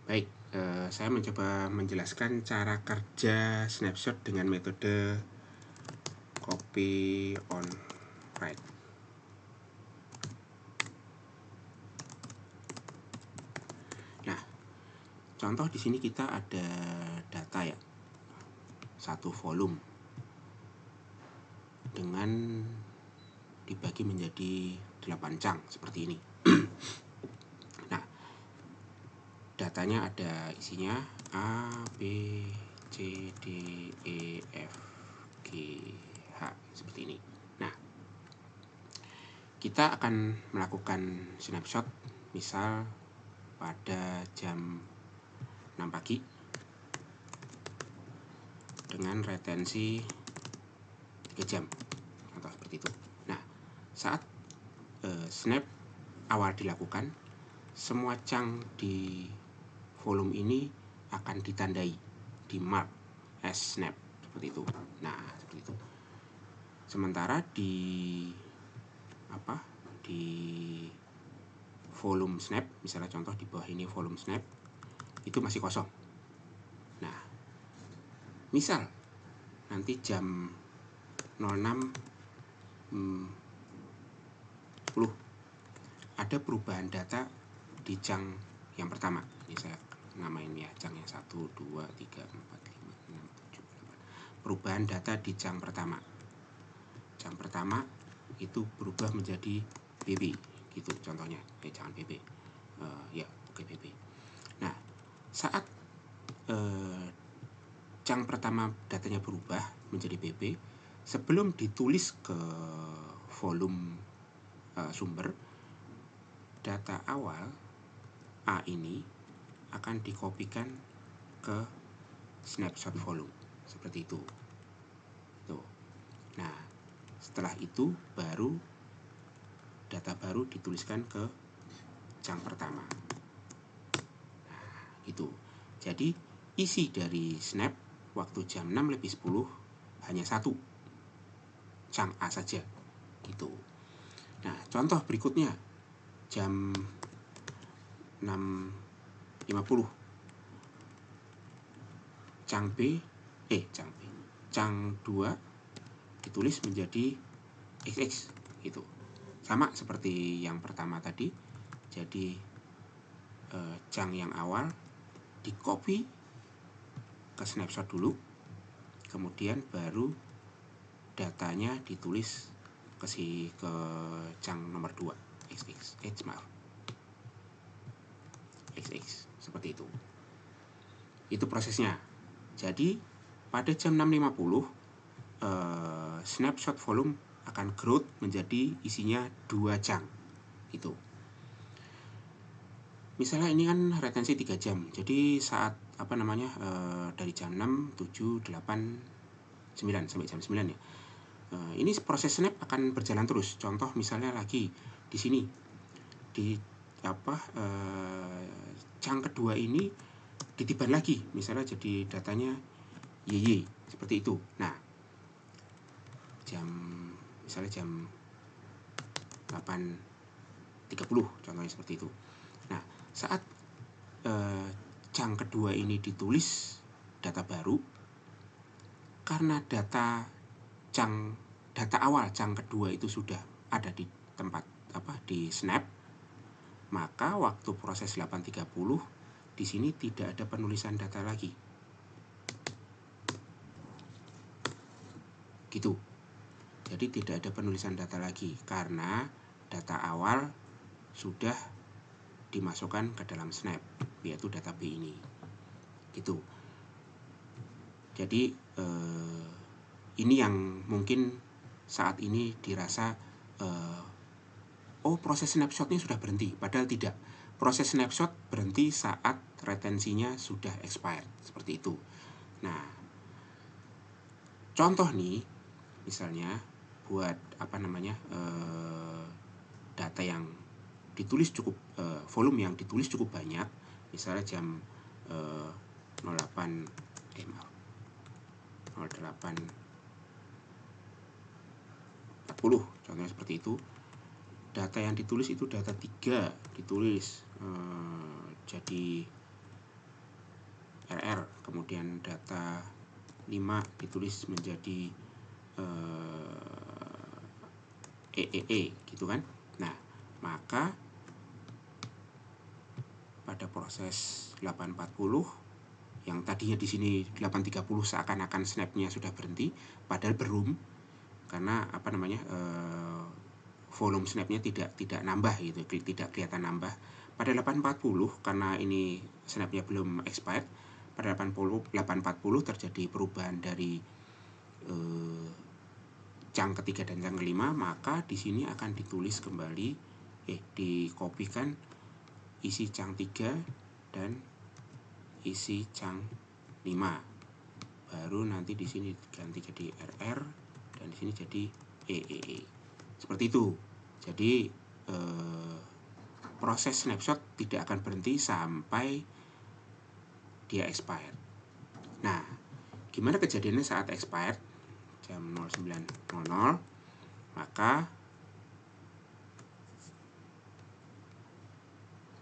Baik, saya mencoba menjelaskan cara kerja snapshot dengan metode copy on write. Nah, contoh di sini kita ada data ya, satu volume dengan dibagi menjadi 8 chunk seperti ini. Nah, datanya ada isinya A, B, C, D, E, F, G, H seperti ini. Nah, kita akan melakukan snapshot misal pada jam 6 pagi dengan retensi 3 jam, contoh seperti itu. Nah, saat snap awal dilakukan, semua chunk di volume ini akan ditandai, di mark as snap seperti itu. Nah, seperti itu. Sementara di volume snap, misalnya contoh di bawah ini volume snap itu masih kosong. Nah, misal nanti jam 06.10 ada perubahan data di chunk yang pertama. Ini saya namain ya, chunk yang 1, 2, 3, 4, 5, 6, 7, 8. Perubahan data di chunk pertama. Chunk pertama itu berubah menjadi BB, gitu contohnya. Jangan BB. BB. Nah, saat chunk pertama datanya berubah menjadi BB, sebelum ditulis ke volume sumber, data awal A ini akan dikopikan ke snapshot volume seperti itu. Tuh. Nah, setelah itu baru data baru dituliskan ke chunk pertama. Nah, itu. Jadi isi dari snap waktu jam 6.10 hanya satu, chunk A saja, gitu. Nah, contoh berikutnya jam 6.50 chunk 2 ditulis menjadi XX, gitu. Sama seperti yang pertama tadi. Jadi chunk yang awal di copy ke snapshot dulu, kemudian baru datanya ditulis ke chunk nomor 2 XX seperti itu. Itu prosesnya. Jadi pada jam 6.50 snapshot volume akan growth menjadi isinya 2 chunk. Itu. Misalnya ini kan retensi 3 jam. Jadi saat dari jam 6, 7, 8, 9 sampai jam 9 ya. Ini proses snap akan berjalan terus. Contoh misalnya lagi di sini di chunk kedua ini ditiban lagi, misalnya jadi datanya YY seperti itu. Nah, misalnya jam 8.30 contohnya seperti itu. Nah, saat chunk kedua ini ditulis data baru, karena data awal chunk kedua itu sudah ada di tempat di snap, maka waktu proses 8.30 di sini tidak ada penulisan data lagi, gitu. Jadi tidak ada penulisan data lagi karena data awal sudah dimasukkan ke dalam snap, yaitu data B ini, gitu. Jadi ini yang mungkin saat ini dirasa proses snapshotnya sudah berhenti, padahal tidak. Proses snapshot berhenti saat retensinya sudah expired, seperti itu. Nah, contoh nih, misalnya buat data yang ditulis cukup volume yang ditulis cukup banyak, misalnya jam 08.40 contohnya seperti itu. Data yang ditulis itu data 3 ditulis jadi RR, kemudian data 5 ditulis menjadi EEE gitu kan. Nah, maka pada proses 840 yang tadinya di sini 830 seakan-akan snapnya sudah berhenti, padahal belum, karena apa namanya volume snapnya tidak nambah gitu, tidak kelihatan nambah. Pada 840 karena ini snapnya belum expired, pada 840 terjadi perubahan dari chunk ketiga dan chunk kelima, maka di sini akan ditulis kembali, dikopikan isi chunk 3 dan isi chunk 5. Baru nanti di sini ganti jadi RR dan di sini jadi EEE. Seperti itu. Jadi proses snapshot tidak akan berhenti sampai dia expired. Nah, gimana kejadiannya saat expired jam 09.00? Maka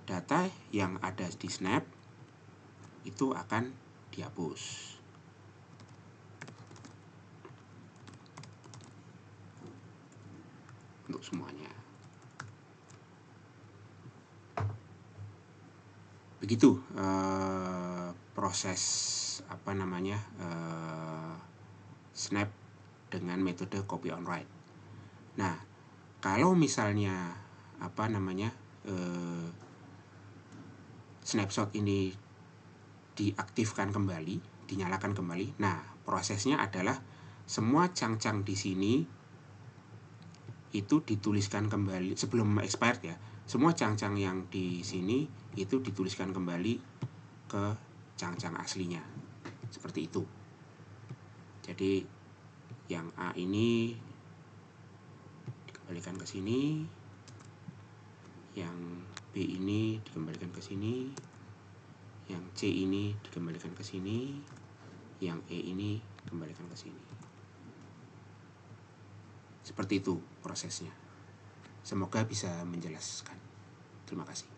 data yang ada di snap itu akan dihapus. Untuk semuanya. Begitu proses apa namanya snap dengan metode copy on write. Nah, kalau misalnya apa namanya snapshot ini diaktifkan kembali, dinyalakan kembali. Nah, prosesnya adalah semua chunk-chunk di sini itu dituliskan kembali sebelum expired ya. Semua chunk-chunk yang di sini itu dituliskan kembali ke chunk-chunk aslinya. Seperti itu. Jadi yang A ini dikembalikan ke sini, yang B ini dikembalikan ke sini, yang C ini dikembalikan ke sini, yang E ini kembalikan ke sini. Seperti itu prosesnya. Semoga bisa menjelaskan. Terima kasih.